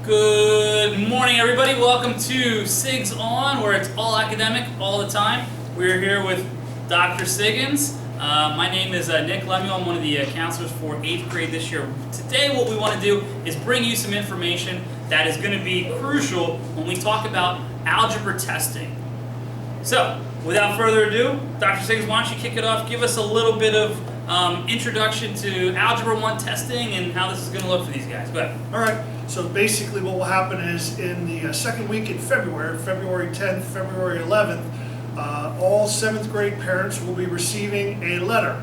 Good morning, everybody. Welcome to SIGG'S On, where it's all academic all the time. We're here with Dr. SIGG'S. My name is Nick Lemuel. I'm one of the counselors for 8th grade this year. Today what we want to do is bring you some information that is going to be crucial when we talk about algebra testing. So, without further ado, Dr. SIGG'S, why don't you kick it off? Give us a little bit of introduction to Algebra 1 testing and how this is going to look for these guys. Go ahead. All right, so basically what will happen is in the second week in February, February 10th, February 11th, all 7th grade parents will be receiving a letter.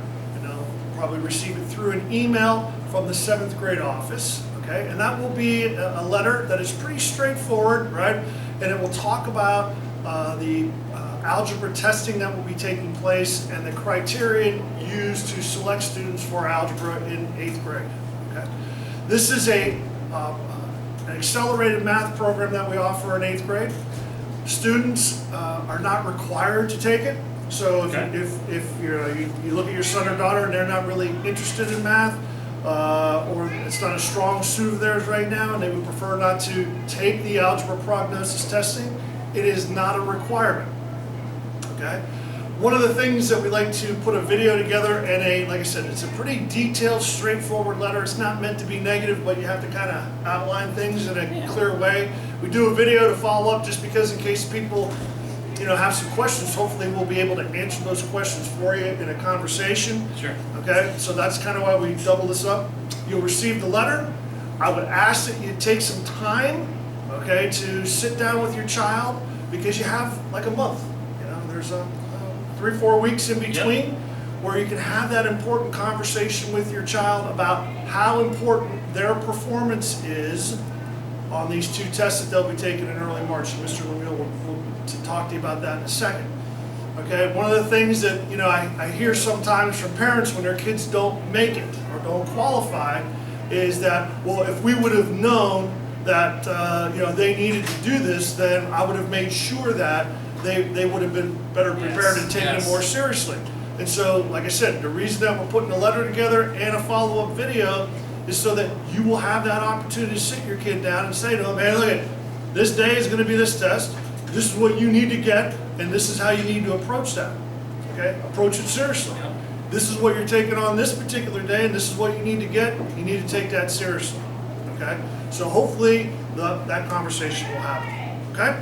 Probably receive it through an email from the 7th grade office, okay? And that will be a letter that is pretty straightforward, right? And it will talk about the algebra testing that will be taking place and the criterion used to select students for algebra in 8th grade. Okay? This is an accelerated math program that we offer in 8th grade. Students are not required to take it. So if you look at your son or daughter and they're not really interested in math, or it's not a strong suit of theirs right now and they would prefer not to take the algebra prognosis testing, it is not a requirement. Okay. One of the things that we like to put a video together and like I said, it's a pretty detailed, straightforward letter. It's not meant to be negative, but you have to kind of outline things in a clear way. We do a video to follow up just because in case people, have some questions, hopefully we'll be able to answer those questions for you in a conversation. Sure. Okay, so that's kind of why we double this up. You'll receive the letter. I would ask that you take some time, okay, to sit down with your child because you have like a month. There's 3-4 weeks in between where you can have that important conversation with your child about how important their performance is on these 2 tests that they'll be taking in early March. And Mr. Lemuel will talk to you about that in a second. Okay, one of the things that I hear sometimes from parents when their kids don't make it or don't qualify is that, well, if we would have known that they needed to do this, then I would have made sure that they would have been better prepared and taken it more seriously. And so, like I said, the reason that we're putting a letter together and a follow-up video is so that you will have that opportunity to sit your kid down and say to them, hey, look, this day is going to be this test. This is what you need to get, and this is how you need to approach that. Okay? Approach it seriously. This is what you're taking on this particular day, and this is what you need to get. You need to take that seriously. Okay? So hopefully that conversation will happen. Okay?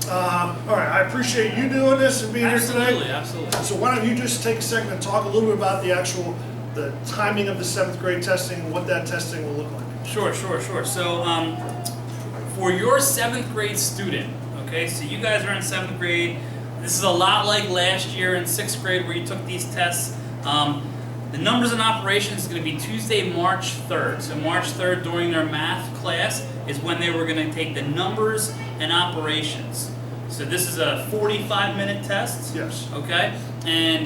All right, I appreciate you doing this and being here today. Absolutely. So why don't you just take a second and talk a little bit about the timing of the 7th grade testing and what that testing will look like. Sure. So for your 7th grade student, okay, so you guys are in 7th grade. This is a lot like last year in 6th grade where you took these tests. The numbers and operations is going to be Tuesday, March 3rd. So March 3rd during their math class is when they were going to take the numbers and operations. So this is a 45-minute test. Yes. Okay, and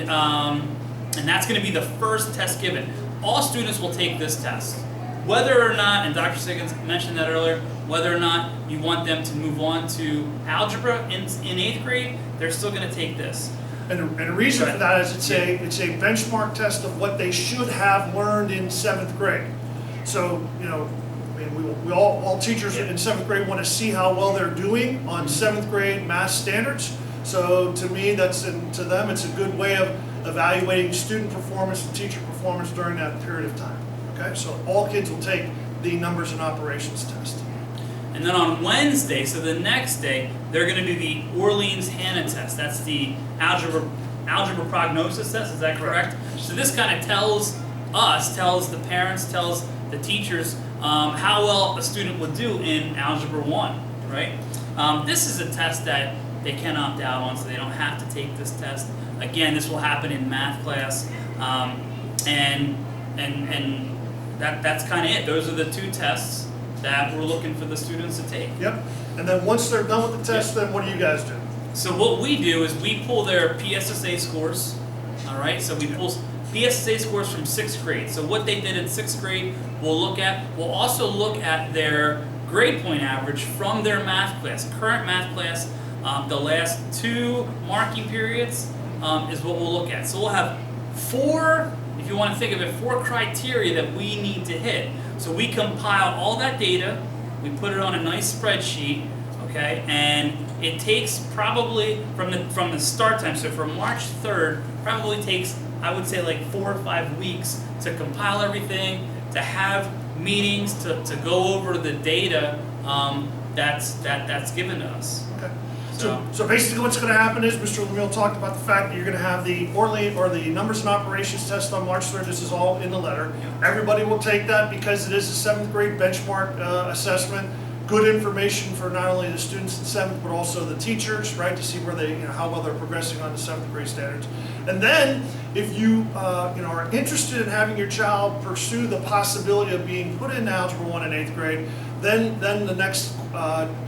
that's going to be the first test given. All students will take this test, whether or not, and Dr. SIGG'S mentioned that earlier, whether or not you want them to move on to algebra in 8th grade, they're still going to take this. And the reason for that is it's a benchmark test of what they should have learned in 7th grade. So we all teachers in 7th grade want to see how well they're doing on 7th grade math standards. So to me, to them, it's a good way of evaluating student performance and teacher performance during that period of time. Okay, so all kids will take the numbers and operations test. And then on Wednesday, so the next day, they're going to do the Orleans-Hanna test. That's the algebra prognosis test. Is that correct? So this kind of tells the parents, tells the teachers how well a student would do in Algebra 1, right? This is a test that they can opt out on, so they don't have to take this test. Again, this will happen in math class, and that's kind of it. Those are the 2 tests that we're looking for the students to take. Yep. And then once they're done with the test, then what do you guys do? So what we do is we pull their PSSA scores. All right. So we pull PSSA scores from 6th grade. So what they did in 6th grade, we'll look at. We'll also look at their grade point average from their math class, current math class. The last 2 marking periods is what we'll look at. So we'll have 4, if you want to think of it, 4 criteria that we need to hit. So we compile all that data we put it on a nice spreadsheet, okay, and it takes probably from the start time, so from March 3rd, probably takes, I would say, like 4 or 5 weeks to compile everything, to have meetings, to go over the data that's given to us. Okay. So basically what's going to happen is, Mr. Lemuel talked about the fact that you're going to have the the numbers and operations test on March 3rd. This is all in the letter. Yeah. Everybody will take that because it is a 7th grade benchmark assessment. Good information for not only the students in 7th, but also the teachers, right, to see where they, how well they're progressing on the 7th grade standards. And then, if you, are interested in having your child pursue the possibility of being put in Algebra 1 in 8th grade, then the next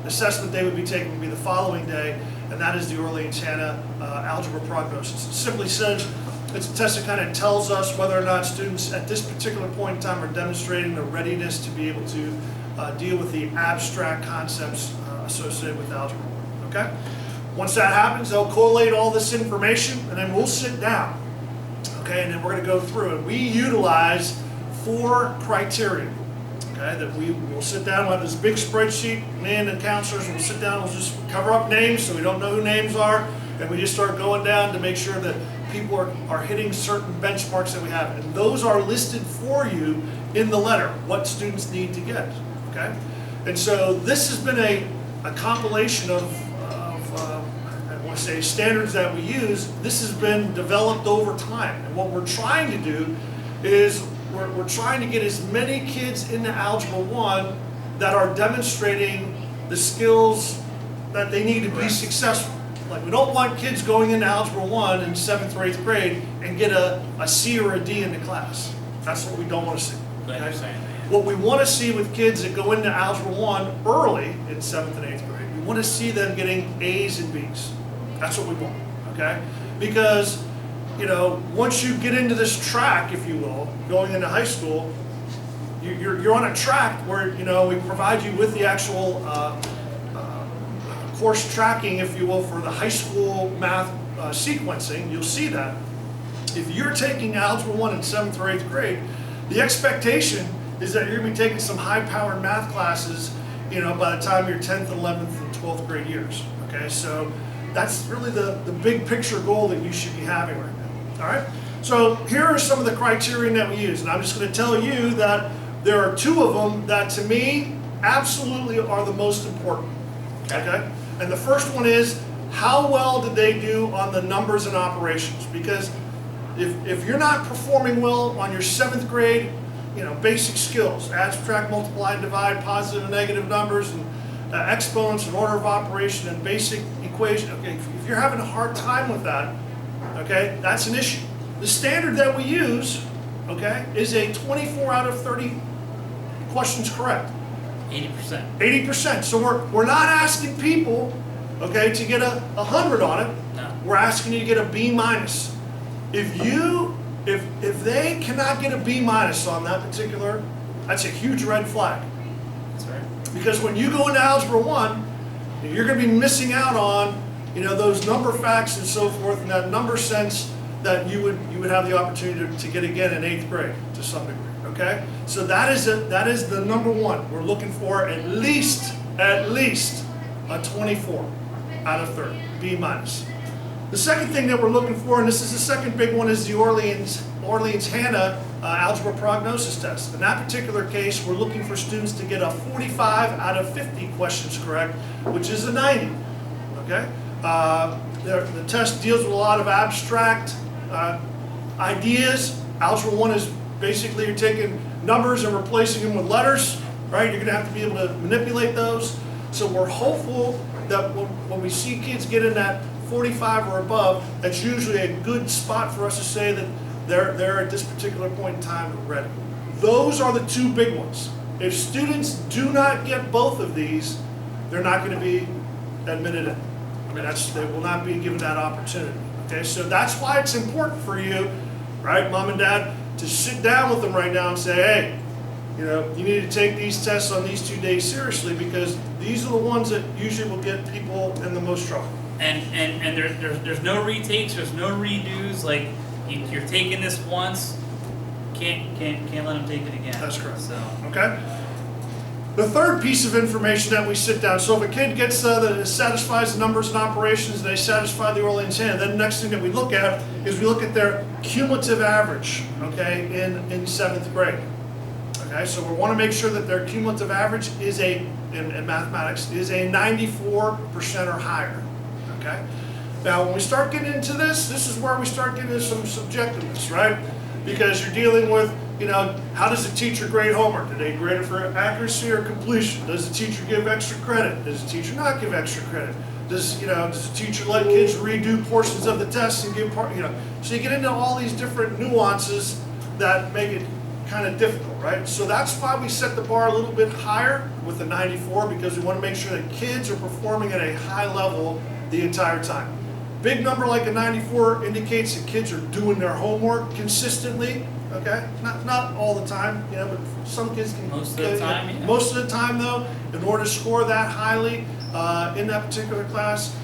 assessment they would be taking would be the following day, and that is the Orleans-Hannah Algebra Prognosis. It simply says, it's a test that kind of tells us whether or not students at this particular point in time are demonstrating the readiness to be able to deal with the abstract concepts associated with Algebra 1, okay? Once that happens, they'll collate all this information, and then we'll sit down, okay? And then we're going to go through it. We utilize 4 criteria, okay? That we will sit down, we'll have this big spreadsheet, me and the counselors will sit down, we'll just cover up names so we don't know who names are, and we just start going down to make sure that people are hitting certain benchmarks that we have. And those are listed for you in the letter, what students need to get. Okay? And so this has been a compilation of I want to say standards that we use. This has been developed over time. And what we're trying to do is we're trying to get as many kids into Algebra 1 that are demonstrating the skills that they need to be successful. Like, we don't want kids going into Algebra 1 in 7th or 8th grade and get a C or a D in the class. That's what we don't want to see. Okay? What we want to see with kids that go into Algebra 1 early in 7th and 8th grade, we want to see them getting A's and B's. That's what we want, okay? Because, once you get into this track, if you will, going into high school, you're on a track where, we provide you with the actual course tracking, if you will, for the high school math sequencing. You'll see that. If you're taking Algebra 1 in 7th or 8th grade, the expectation is that you're going to be taking some high-powered math classes, by the time you're 10th, 11th, and 12th grade years, okay? So that's really the big picture goal that you should be having right now, all right? So here are some of the criteria that we use, and I'm just going to tell you that there are 2 of them that, to me, absolutely are the most important, okay? And the first one is, how well did they do on the numbers and operations? Because if you're not performing well on your 7th grade, basic skills, add, subtract, multiply, and divide, positive and negative numbers, and exponents, and order of operation, and basic equation. Okay, if you're having a hard time with that, okay, that's an issue. The standard that we use, okay, is a 24 out of 30 questions correct. 80%. 80%. So we're not asking people, okay, to get a 100 on it. No. We're asking you to get a B minus. If they cannot get a B minus on that particular, that's a huge red flag. That's right. Because when you go into Algebra 1, you're going to be missing out on, those number facts and so forth, and that number sense that you would have the opportunity to get again in 8th grade to some degree. Okay, so that is the number one. We're looking for at least a 24 out of 30, B minus. The second thing that we're looking for, and this is the second big one, is the Orleans-Hannah Algebra Prognosis Test. In that particular case, we're looking for students to get a 45 out of 50 questions correct, which is a 90. Okay, the test deals with a lot of abstract ideas. Algebra 1 is basically you're taking numbers and replacing them with letters, right? You're going to have to be able to manipulate those. So we're hopeful that when we see kids get in that 45 or above, that's usually a good spot for us to say that they're at this particular point in time ready. Those are the 2 big ones. If students do not get both of these, they're not going to be admitted in. I mean, they will not be given that opportunity. Okay, so that's why it's important for you, right, Mom and Dad, to sit down with them right now and say, hey, you need to take these tests on these 2 days seriously, because these are the ones that usually will get people in the most trouble. And there's no retakes, there's no redos. Like, you're taking this once, can't let them take it again. That's correct. So okay. The third piece of information that we sit down, so if a kid gets that satisfies the numbers and operations, they satisfy the Orleans-Hannah, then the next thing that we look at is we look at their cumulative average, okay, in 7th grade. Okay, so we want to make sure that their cumulative average is in mathematics, is a 94% or higher, okay? Now, when we start getting into this is where we start getting into some subjectiveness, right? Because you're dealing with, you know, how does the teacher grade homework? Do they grade it for accuracy or completion? Does the teacher give extra credit? Does the teacher not give extra credit? Does the teacher let kids redo portions of the test and give so you get into all these different nuances that make it kind of difficult, right? So that's why we set the bar a little bit higher with the 94, because we want to make sure that kids are performing at a high level the entire time. Big number like a 94 indicates that kids are doing their homework consistently, okay? Not all the time, you know, but some kids can. Most of the time, yeah. Most of the time, though, in order to score that highly in that particular class,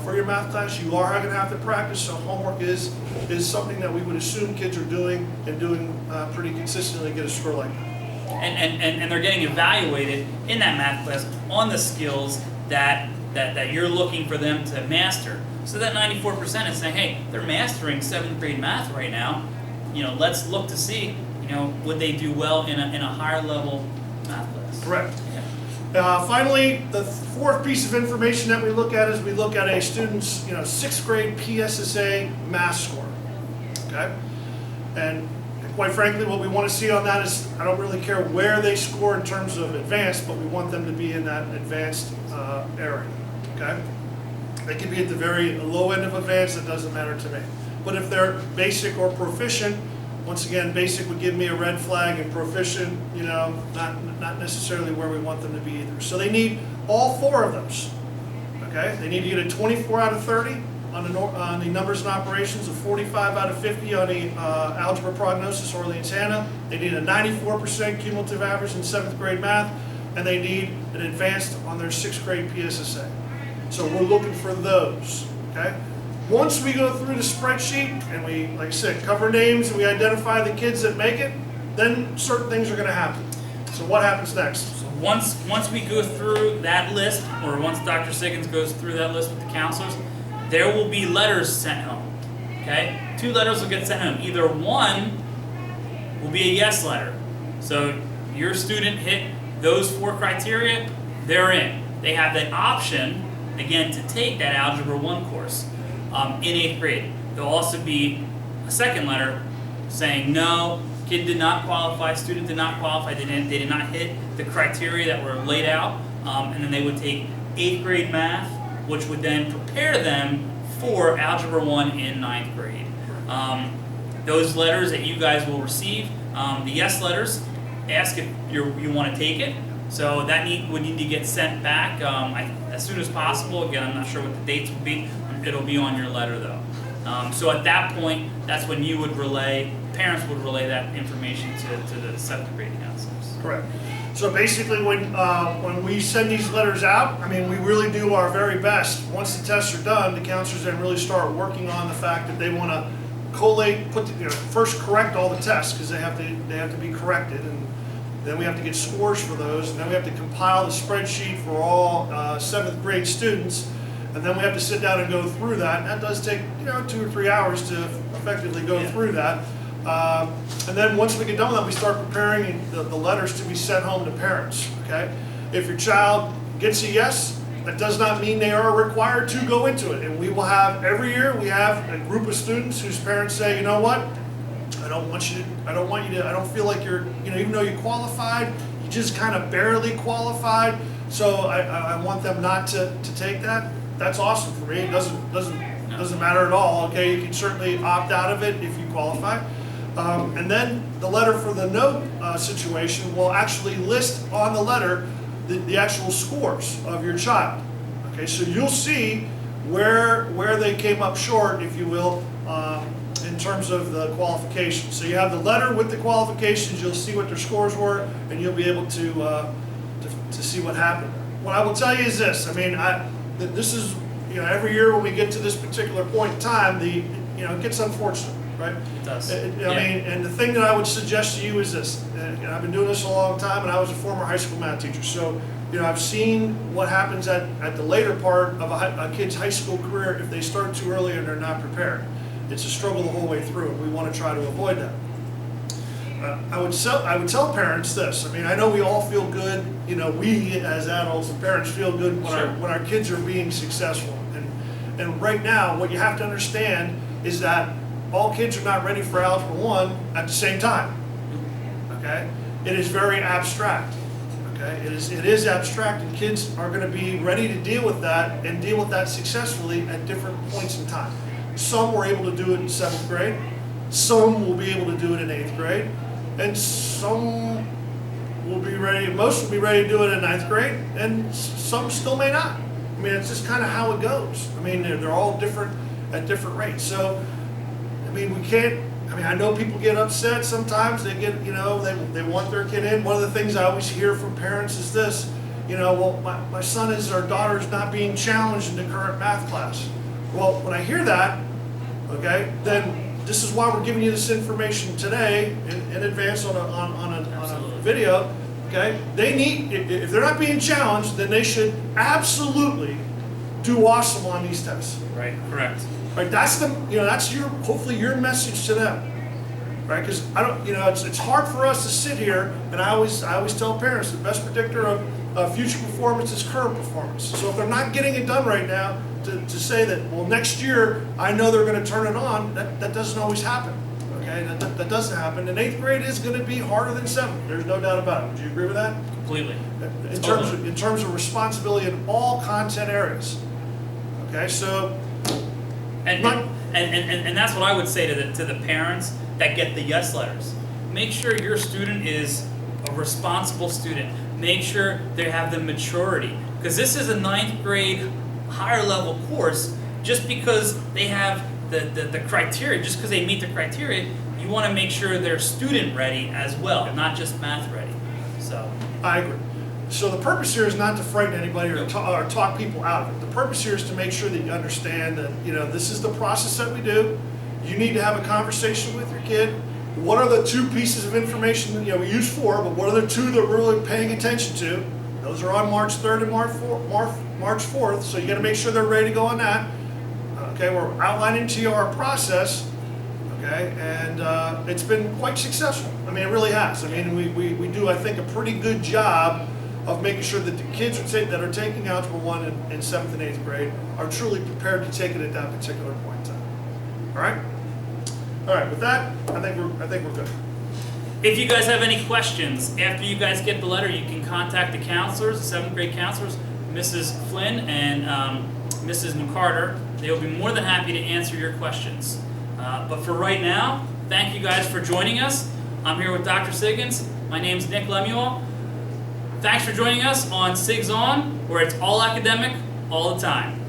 for your math class, you are going to have to practice. So homework is something that we would assume kids are doing and doing pretty consistently to get a score like that. And they're getting evaluated in that math class on the skills that you're looking for them to master. So that 94% is saying, hey, they're mastering 7th grade math right now. You know, let's look to see, you know, would they do well in a higher level math class. Correct. Yeah. Finally, the fourth piece of information that we look at is we look at a student's, 6th grade PSSA math score. Okay, and quite frankly, what we want to see on that is, I don't really care where they score in terms of advanced, but we want them to be in that advanced area. Okay, they can be at the very low end of advanced. It doesn't matter to me. But if they're basic or proficient, once again, basic would give me a red flag, and proficient, not necessarily where we want them to be either. So they need all 4 of those. Okay, they need to get a 24 out of 30 on the numbers and operations, a 45 out of 50 on the algebra prognosis Orleans-Hannah. They need a 94% cumulative average in 7th grade math, and they need an advanced on their 6th grade PSSA. So we're looking for those. Okay. Once we go through the spreadsheet and we, like I said, cover names and we identify the kids that make it, then certain things are going to happen. So what happens next? So once we go through that list, or once Dr. SIGG'S goes through that list with the counselors, there will be letters sent home. Okay? 2 letters will get sent home. Either one will be a yes letter. So your student hit those 4 criteria, they're in. They have that option, again, to take that Algebra 1 course. In 8th grade. There'll also be a second letter saying no, kid did not qualify, student did not qualify, they did not hit the criteria that were laid out, and then they would take 8th grade math, which would then prepare them for Algebra 1 in 9th grade. Those letters that you guys will receive, the yes letters, ask if you want to take it. So that would need to get sent back as soon as possible. Again, I'm not sure what the dates will be. It'll be on your letter though. So at that point, that's when you would parents would relay that information to the 7th grade counselors. Correct. So basically when we send these letters out, I mean, we really do our very best. Once the tests are done, the counselors then really start working on the fact that they want to collate, first correct all the tests, because they have to be corrected, and then we have to get scores for those, and then we have to compile the spreadsheet for all 7th grade students. And then we have to sit down and go through that. And that does take 2 or 3 hours to effectively go through that. And then once we get done with that, we start preparing the letters to be sent home to parents. Okay, if your child gets a yes, that does not mean they are required to go into it. And we will have every year we have a group of students whose parents say, you know what, I don't feel like you're, even though you qualified, you just kind of barely qualified. So I want them not to take that. That's awesome for me. It doesn't matter at all. Okay, you can certainly opt out of it if you qualify. And then the letter for the note situation will actually list on the letter the actual scores of your child. Okay, so you'll see where they came up short, if you will, in terms of the qualifications. So you have the letter with the qualifications. You'll see what their scores were, and you'll be able to see what happened. What I will tell you is this. I mean, this is, every year when we get to this particular point in time, it gets unfortunate. right? It does. I mean, and the thing that I would suggest to you is this, and I've been doing this a long time, and I was a former high school math teacher, so I've seen what happens at the later part of a kid's high school career if they start too early and they're not prepared. It's a struggle the whole way through, and we want to try to avoid that. I would tell parents this. I mean, I know we all feel good. We as adults and parents feel good when our kids are being successful. And right now, what you have to understand is that all kids are not ready for Algebra 1 at the same time. Okay, it is very abstract. Okay, it is abstract, and kids are going to be ready to deal with that and deal with that successfully at different points in time. Some were able to do it in 7th grade. Some will be able to do it in 8th grade. And some will be ready, most will be ready to do it in 9th grade, and some still may not. I mean, it's just kind of how it goes. I mean, they're all different at different rates. So, I mean, I know people get upset sometimes. They get, they want their kid in. One of the things I always hear from parents is this, well, my son or daughter is not being challenged in the current math class. Well, when I hear that, okay, then this is why we're giving you this information today in advance on a video. Okay, they need, if they're not being challenged, then they should absolutely do awesome on these tests. Right. Correct. Right. That's hopefully your message to them. Right. Because it's hard for us to sit here, and I always tell parents the best predictor of future performance is current performance. So if they're not getting it done right now, to say that, well, next year I know they're going to turn it on, that doesn't always happen. Okay, that doesn't happen. And 8th grade is going to be harder than 7th. There's no doubt about it. Would you agree with that? Completely. In terms of responsibility in all content areas. Okay, so and that's what I would say to the parents that get the yes letters. Make sure your student is a responsible student. Make sure they have the maturity, because this is a 9th grade higher level course. Just because they have the criteria, just because they meet the criteria, you want to make sure they're student ready as well, not just math ready. So I agree. So the purpose here is not to frighten anybody or talk people out of it. The purpose here is to make sure that you understand that this is the process that we do. You need to have a conversation with your kid. What are the 2 pieces of information that we use 4, but what are the 2 that we're really paying attention to? Those are on March 3rd and March 4th, so you got to make sure they're ready to go on that. Okay, we're outlining to you our process, okay, and it's been quite successful. I mean, it really has. I mean, we do, I think, a pretty good job of making sure that the kids that are taking Algebra 1 in 7th and 8th grade are truly prepared to take it at that particular point in time. All right? All right, with that, I think we're good. if you guys have any questions after you guys get the letter, you can contact the counselors, the 7th grade counselors, Mrs. Flynn and Mrs. McCarter. They will be more than happy to answer your questions. But for right now, thank you guys for joining us. I'm here with Dr. SIGG'S. My name's Nick Lemuel. Thanks for joining us on SIGG'S On, where it's all academic all the time.